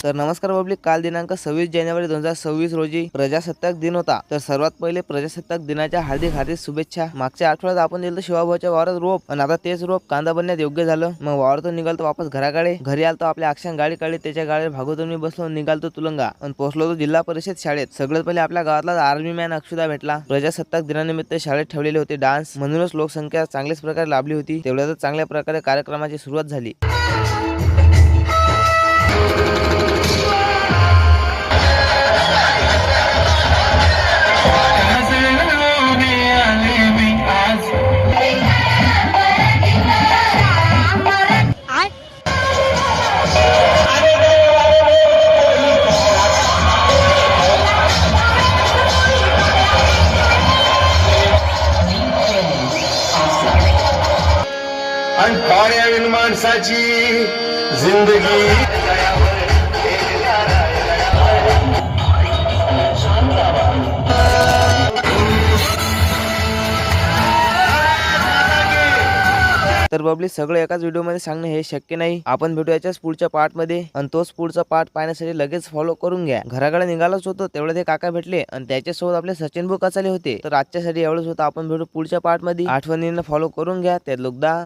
तर नमस्कार पब्लिक, काल दिनांक 26 जानेवारी 2026 रोजी प्रजासत्ताक दिन होता। तर सर्वात पहिले प्रजासत्ताक दिनाच्या हार्दिक हार्दिक शुभेच्छा। मागच्या आठवड्यात आपण दिलं शिवाभाऊच्या वावरात रोप आणि आता तेच रोप कांदा बनण्यात योग्य झालं। मग वावरातून निघालतो वापस घराकडे। घरी आलतो आपल्या अक्षांग गाडी काढली, त्याच्या गाडीवर भागवतून मी बसलो, निघालतो तुलंगा आणि पोहोचलो तो जिल्हा परिषद शाळेत। सगळ्यात पहिले आपल्या गावातला आर्मी मॅन अक्षुदा भेटला। प्रजासत्ताक दिनानिमित्त शाळेत ठेवलेले होते डान्स, म्हणूनच लोकसंख्या चांगल्याच प्रकारे लाभली होती। तेवढ्यातच चांगल्या प्रकारे कार्यक्रमाची सुरुवात झाली। आणि पाण्याविन माणसाची जिंदगी तर पब्लिक, सगळं एकाच व्हिडिओ मध्ये सांगणं हे शक्य नाही। आपण भेटू याच्याच पुढच्या पार्ट मध्ये आणि तोच पुढचा पार्ट पाहण्यासाठी लगेच फॉलो करून घ्या। घराकडे निघालोच होतो तेवढे ते काका भेटले आणि त्याच्यासोबत आपले सचिन भाऊ कचाले होते। तर आजच्यासाठी एवढंच होतं। आपण भेटू पुढच्या पार्ट मध्ये। आठवणींना फॉलो करून घ्या, त्यात लोकदा।